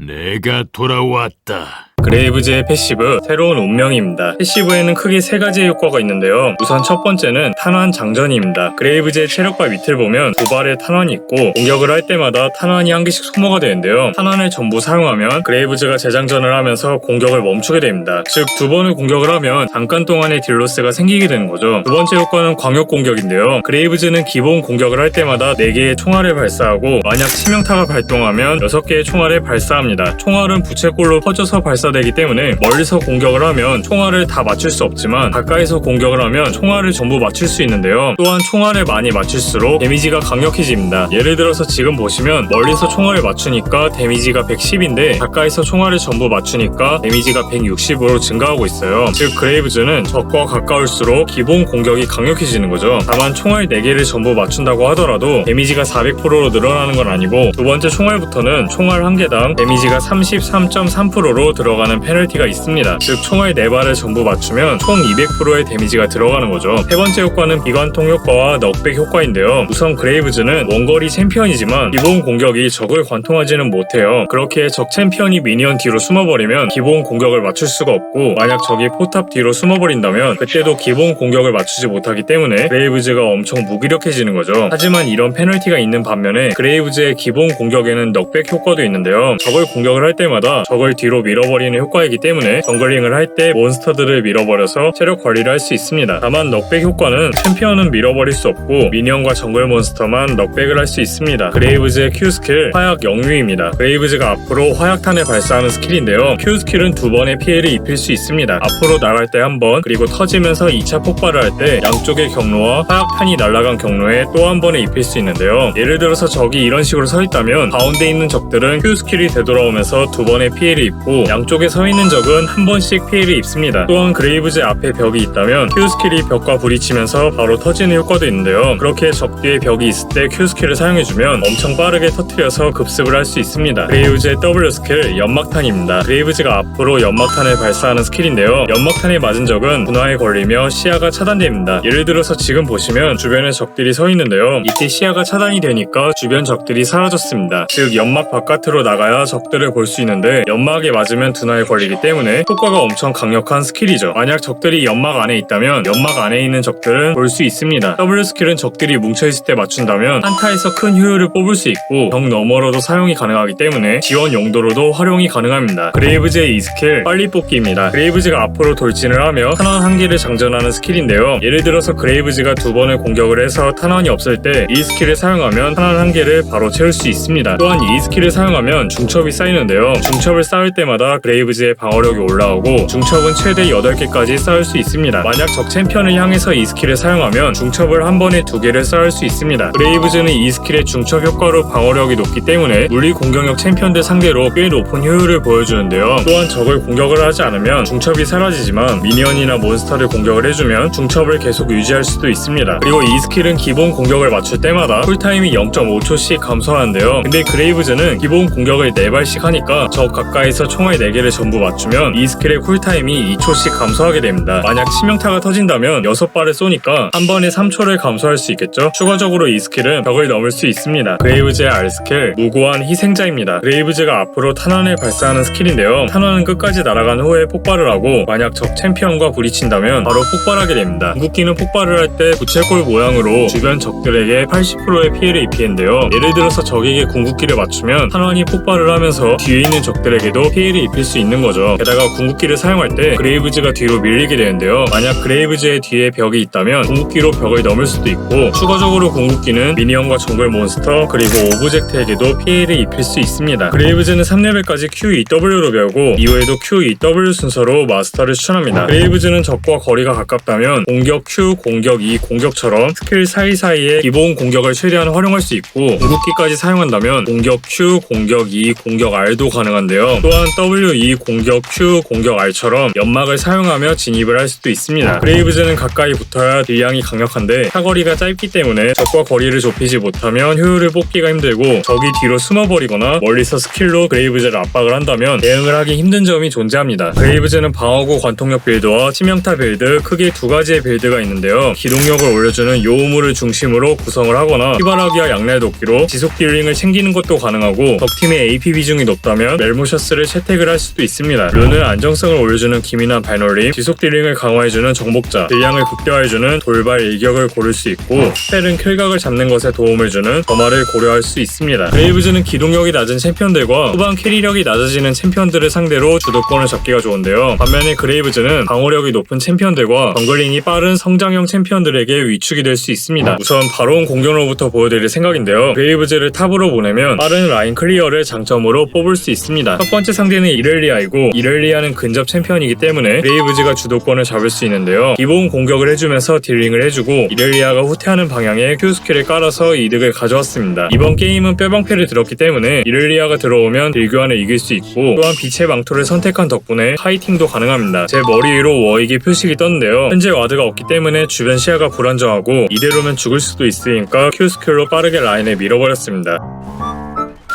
내가 돌아왔다. 그레이브즈의 패시브, 새로운 운명입니다. 패시브에는 크게 세 가지의 효과가 있는데요. 우선 첫 번째는 탄환 장전입니다. 그레이브즈의 체력바 밑을 보면 두 발의 탄환이 있고 공격을 할 때마다 탄환이 한 개씩 소모가 되는데요. 탄환을 전부 사용하면 그레이브즈가 재장전을 하면서 공격을 멈추게 됩니다. 즉 두 번을 공격을 하면 잠깐 동안의 딜로스가 생기게 되는 거죠. 두 번째 효과는 광역 공격인데요. 그레이브즈는 기본 공격을 할 때마다 4개의 총알을 발사하고 만약 치명타가 발동하면 6개의 총알을 발사합니다. 총알은 부채꼴로 퍼져서 발사되기 때문에 멀리서 공격을 하면 총알을 다 맞출 수 없지만 가까이서 공격을 하면 총알을 전부 맞출 수 있는데요. 또한 총알을 많이 맞출수록 데미지가 강력해집니다. 예를 들어서 지금 보시면 멀리서 총알을 맞추니까 데미지가 110인데 가까이서 총알을 전부 맞추니까 데미지가 160으로 증가하고 있어요. 즉 그레이브즈는 적과 가까울수록 기본 공격이 강력해지는 거죠. 다만 총알 4개를 전부 맞춘다고 하더라도 데미지가 400%로 늘어나는 건 아니고 두 번째 총알부터는 총알 1개당 데미지가 33.3%로 들어가는 페널티가 있습니다. 즉 총알 4발을 전부 맞추면 총 200%의 데미지가 들어가는 거죠. 세 번째 효과는 비관통 효과와 넉백 효과인데요. 우선 그레이브즈는 원거리 챔피언이지만 기본 공격이 적을 관통하지는 못해요. 그렇게 적 챔피언이 미니언 뒤로 숨어버리면 기본 공격을 맞출 수가 없고 만약 적이 포탑 뒤로 숨어버린다면 그때도 기본 공격을 맞추지 못하기 때문에 그레이브즈가 엄청 무기력해지는 거죠. 하지만 이런 페널티가 있는 반면에 그레이브즈의 기본 공격에는 넉백 효과도 있는데요. 적을 공격을 할 때마다 적을 뒤로 밀어버리는 효과이기 때문에 정글링을 할 때 몬스터들을 밀어버려서 체력 관리를 할 수 있습니다. 다만 넉백 효과는 챔피언은 밀어버릴 수 없고 미니언과 정글 몬스터만 넉백을 할 수 있습니다. 그레이브즈의 Q 스킬 화약 영유입니다. 그레이브즈가 앞으로 화약탄을 발사하는 스킬인데요. Q 스킬은 2번의 피해를 입힐 수 있습니다. 앞으로 나갈 때 1번 그리고 터지면서 2차 폭발을 할 때 양쪽의 경로와 화약탄이 날아간 경로에 또 한 번에 입힐 수 있는데요. 예를 들어서 적이 이런 식으로 서 있다면 가운데 있는 적들은 Q 스킬이 되돌아오면서 2번의 피해를 입고 양쪽에 서 있는 적은 한 번씩 피해를 입습니다. 또한 그레이브즈 앞에 벽이 있다면 Q 스킬이 벽과 부딪히면서 바로 터지는 효과도 있는데요. 그렇게 적 뒤에 벽이 있을 때 Q 스킬을 사용해주면 엄청 빠르게 터뜨려서 급습을 할 수 있습니다. 그레이브즈의 W 스킬 연막탄입니다. 그레이브즈가 앞으로 연막탄을 발사하는 스킬인데요. 연막탄에 맞은 적은 분화에 걸리며 시야가 차단됩니다. 예를 들어서 지금 보시면 주변에 적들이 서 있는데요. 이때 시야가 차단이 되니까 주변 적들이 사라졌습니다. 즉 연막 바깥으로 나가야 적들을 볼 수 있는데 연막에 맞으면 둔화에 걸리기 때문에 효과가 엄청 강력한 스킬이죠. 만약 적들이 연막 안에 있다면 연막 안에 있는 적들은 볼 수 있습니다. W 스킬은 적들이 뭉쳐있을 때 맞춘다면 한타에서 큰 효율을 뽑을 수 있고 벽 너머로도 사용이 가능하기 때문에 지원 용도로도 활용이 가능합니다. 그레이브즈의 이 스킬 빨리 뽑기입니다. 그레이브즈가 앞으로 돌진을 하며 탄환 1개를 장전하는 스킬인데요. 예를 들어서 그레이브즈가 2번을 공격을 해서 탄환이 없을 때 이 스킬을 사용하면 탄환 1개를 바로 채울 수 있습니다. 또한 이 스킬을 사용하면 중첩이 쌓이는데요. 중첩을 쌓을 때마다 그레이브즈의 방어력이 올라오고 중첩은 최대 8개까지 쌓을 수 있습니다. 만약 적 챔피언을 향해서 이 스킬을 사용하면 중첩을 한 번에 2개를 쌓을 수 있습니다. 그레이브즈는 이 스킬의 중첩 효과로 방어력이 높기 때문에 물리 공격력 챔피언들 상대로 꽤 높은 효율을 보여주는데요. 또한 적을 공격을 하지 않으면 중첩이 사라지지만 미니언이나 몬스터를 공격을 해주면 중첩을 계속 유지할 수도 있습니다. 그리고 이 스킬은 기본 공격을 맞출 때마다 쿨타임이 0.5초씩 감소하는데요. 근데 그레이브즈는 기본 공격을 4발씩 하니까 적 가까이서 총알 4개를 전부 맞추면 이 스킬의 쿨타임이 2초씩 감소하게 됩니다. 만약 치명타가 터진다면 6발을 쏘니까 한 번에 3초를 감소할 수 있겠죠? 추가적으로 이 스킬은 벽을 넘을 수 있습니다. 그레이브즈의 R 스킬 무고한 희생자입니다. 그레이브즈가 앞으로 탄환을 발사하는 스킬인데요. 탄환은 끝까지 날아간 후에 폭발을 하고 만약 적 챔피언과 부딪힌다면 바로 폭발하게 됩니다. 궁극기는 폭발을 할 때 부채꼴 모양으로 주변 적들에게 80%의 피해를 입히는데요. 예를 들어서 적에게 궁극기를 맞추면 탄환이 폭발을 하면서 뒤에 있는 적들에게도 피해를 입힐 수 있는 거죠. 게다가 궁극기를 사용할 때 그레이브즈가 뒤로 밀리게 되는데요. 만약 그레이브즈의 뒤에 벽이 있다면 궁극기로 벽을 넘을 수도 있고 추가적으로 궁극기는 미니언과 정글 몬스터 그리고 오브젝트에게도 피해를 입힐 수 있습니다. 그레이브즈는 3레벨까지 QEW로 배우고 이후에도 QEW 순서로 마스터를 추천합니다. 그레이브즈는 적과 거리가 가깝다면 공격 Q, 공격 E, 공격처럼 스킬 사이사이에 기본 공격을 최대한 활용할 수 있고 궁극기까지 사용한다면 공격 Q, 공격 E, 공격 R도 가능한데요. 또한 W E 공격 Q 공격 R처럼 연막을 사용하며 진입을 할 수도 있습니다. 그레이브즈는 가까이 붙어야 딜량이 강력한데 사거리가 짧기 때문에 적과 거리를 좁히지 못하면 효율을 뽑기가 힘들고 적이 뒤로 숨어버리거나 멀리서 스킬로 그레이브즈를 압박을 한다면 대응을 하기 힘든 점이 존재합니다. 그레이브즈는 방어구 관통력 빌드와 치명타 빌드 크게 두 가지의 빌드가 있는데요. 기동력을 올려주는 요우물을 중심으로 구성을 하거나 히바라기와 양날 도끼로 지속 딜링을 챙기는 것도 가능하고 적팀의 AP 비중이 높다면 멜모셔스를 채택을 할 수도 있습니다. 룬은 안정성을 올려주는 기민한 발놀림, 지속 딜링을 강화해주는 정복자, 딜량을 극대화해주는 돌발 일격을 고를 수 있고 스펠은 킬각을 잡는 것에 도움을 주는 점화를 고려할 수 있습니다. 그레이브즈는 기동력이 낮은 챔피언들과 후반 캐리력이 낮아지는 챔피언들을 상대로 주도권을 잡기가 좋은데요. 반면에 그레이브즈는 방어력이 높은 챔피언들과 정글링이 빠른 성장형 챔피언들에게 위축이 될 수 있습니다. 우선 바로온 공격로부터 보여드릴 생각인데요. 그레이브즈를 탑으로 보내면 빠른 라인 클리어를 장점으로 뽑을 수 있습니다. 첫 번째 상대는 이렐리아이고 이렐리아는 근접 챔피언이기 때문에 그레이브즈가 주도권을 잡을 수 있는데요. 기본 공격을 해주면서 딜링을 해주고 이렐리아가 후퇴하는 방향에 Q 스킬을 깔아서 이득을 가져왔습니다. 이번 게임은 뼈방패를 들었기 때문에 이렐리아가 들어오면 딜교환을 이길 수 있고 또한 빛의 망토를 선택한 덕분에 카이팅도 가능합니다. 제 머리 위로 워익의 표식이 떴는데요. 현재 와드가 없기 때문에 주변 시야가 불안정하고 이대로면 죽을 수도 있으니까 Q 스킬로 빠르게 라인을 밀어버렸습니다.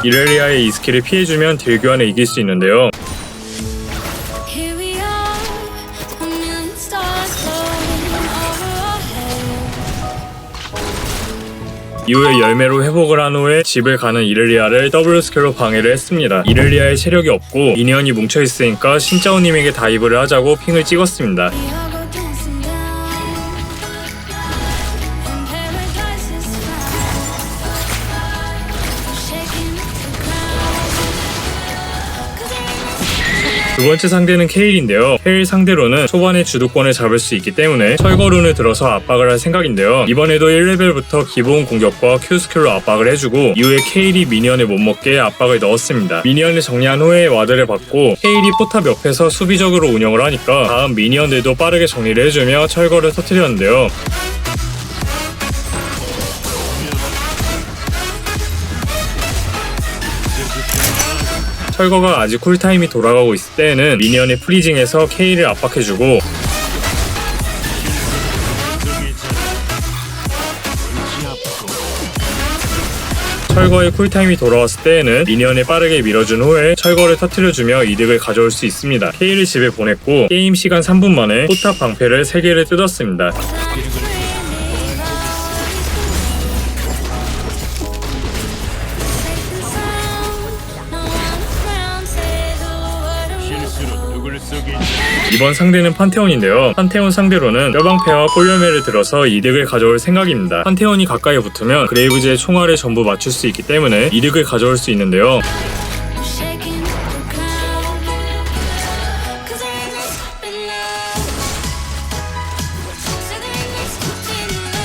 이렐리아의 이 스킬을 피해주면 딜교환을 이길 수 있는데요. Here we are, a million stars floating over our heads. 이후에 열매로 회복을 한 후에 집을 가는 이렐리아를 W 스킬로 방해를 했습니다. 이렐리아의 체력이 없고 미니언이 뭉쳐있으니까 신짜오님에게 다이브를 하자고 핑을 찍었습니다. We all go dancing down, and paradise is found. Shaking the ground, 'cause we're 두 번째 상대는 케일인데요. 케일 상대로는 초반에 주도권을 잡을 수 있기 때문에 철거룬을 들어서 압박을 할 생각인데요. 이번에도 1레벨부터 기본 공격과 Q 스킬로 압박을 해주고 이후에 케일이 미니언을 못 먹게 압박을 넣었습니다. 미니언을 정리한 후에 와드를 받고 케일이 포탑 옆에서 수비적으로 운영을 하니까 다음 미니언들도 빠르게 정리를 해주며 철거를 터뜨렸는데요. 철거가 아직 쿨타임이 돌아가고 있을 때에는 미니언의 프리징에서 케일을 압박해주고 철거의 쿨타임이 돌아왔을 때에는 미니언을 빠르게 밀어준 후에 철거를 터뜨려주며 이득을 가져올 수 있습니다. 케일을 집에 보냈고 게임 시간 3분 만에 포탑 방패를 3개를 뜯었습니다. 이번 상대는 판테온인데요. 판테온 상대로는 뼈방패와 폴열매를 들어서 이득을 가져올 생각입니다. 판테온이 가까이 붙으면 그레이브즈의 총알을 전부 맞출 수 있기 때문에 이득을 가져올 수 있는데요. shaking the ground, 'cause we're not stopping now. So they're not stopping now.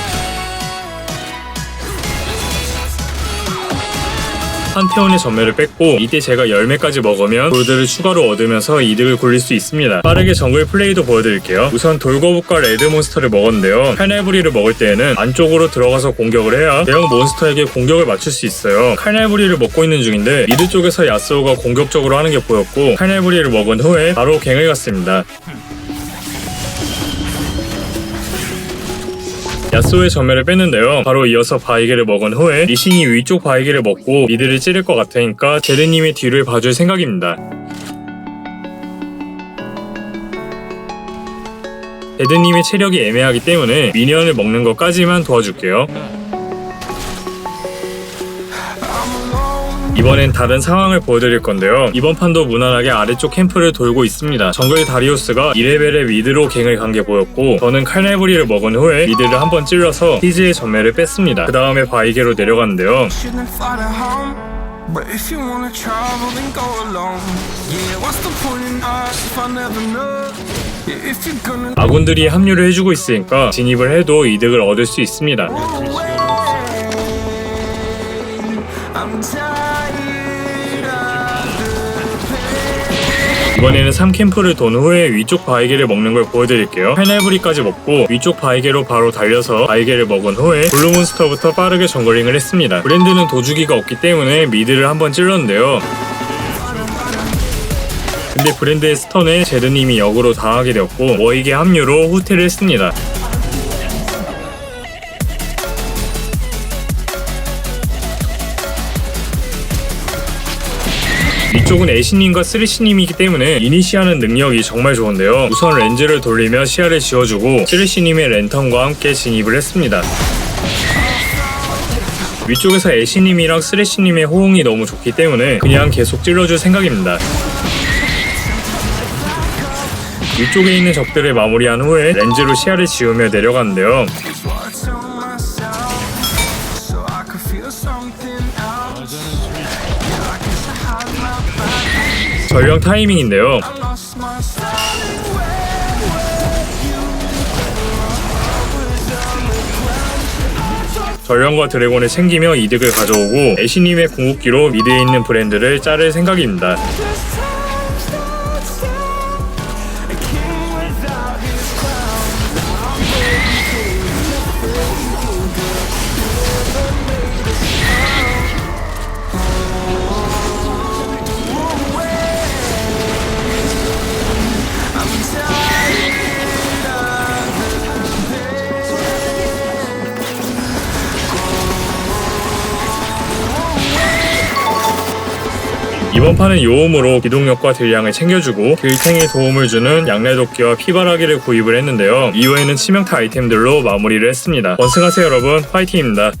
판테온의 전멸을 뺐고 이때 제가 열매까지 먹으면 골드를 추가로 얻으면서 이득을 굴릴 수 있습니다. 빠르게 정글 플레이도 보여드릴게요. 우선 돌거북과 레드몬스터를 먹었는데요. 칼날부리를 먹을 때에는 안쪽으로 들어가서 공격을 해야 대형 몬스터에게 공격을 맞출 수 있어요. 칼날부리를 먹고 있는 중인데 미드 쪽에서 야스오가 공격적으로 하는 게 보였고 칼날부리를 먹은 후에 바로 갱을 갔습니다. 야스오의 전멸을 뺐는데요. 바로 이어서 바이게를 먹은 후에 리신이 위쪽 바이게를 먹고 미드를 찌를 것 같으니까 제드님의 뒤를 봐줄 생각입니다. 제드님의 체력이 애매하기 때문에 미니언을 먹는 것까지만 도와줄게요. 이번엔 다른 상황을 보여드릴 건데요. 이번 판도 무난하게 아래쪽 캠프를 돌고 있습니다. 정글 다리우스가 2레벨의 미드로 갱을 간 게 보였고 저는 칼날부리를 먹은 후에 미드를 한번 찔러서 히즈의 전멸을 뺐습니다. 그 다음에 바이게로 내려갔는데요. Shouldn't fly to home, but if you wanna travel, then go alone. Yeah, what's the point in us if I never know? Yeah, if you're gonna 아군들이 합류를 해주고 있으니까 진입을 해도 이득을 얻을 수 있습니다. go away, I'm tired of the pain. 이번에는 3캠프를 돈 후에 위쪽 바이게를 먹는 걸 보여드릴게요. 칼날부리까지 먹고 위쪽 바이게로 바로 달려서 바이게를 먹은 후에 블루몬스터부터 빠르게 정글링을 했습니다. 브랜드는 도주기가 없기 때문에 미드를 한번 찔렀는데요. 근데 브랜드의 스턴에 제드님이 역으로 당하게 되었고 워익의 합류로 후퇴를 했습니다. 위쪽은 애쉬님과 쓰리쉬님이기 때문에 이니시하는 능력이 정말 좋은데요. 우선 렌즈를 돌리며 시야를 지워주고 쓰리쉬님의 랜턴과 함께 진입을 했습니다. 위쪽에서 애쉬님이랑 쓰레쉬님의 호응이 너무 좋기 때문에 그냥 계속 찔러줄 생각입니다. 위쪽에 있는 적들을 마무리한 후에 렌즈로 시야를 지우며 내려가는데요. That's what I tell myself, so I could feel something else. Yeah, I guess I had my back. 전령 타이밍인데요. I lost myself. 전령과 드래곤을 챙기며 이득을 가져오고 애쉬님의 궁극기로 미드에 있는 브랜드를 자를 생각입니다. 이번 판은 요음으로 기동력과 딜량을 챙겨주고 딜탱에 도움을 주는 양날도끼와 피바라기를 구입을 했는데요. 이후에는 치명타 아이템들로 마무리를 했습니다. 원승하세요 여러분, 파이팅입니다.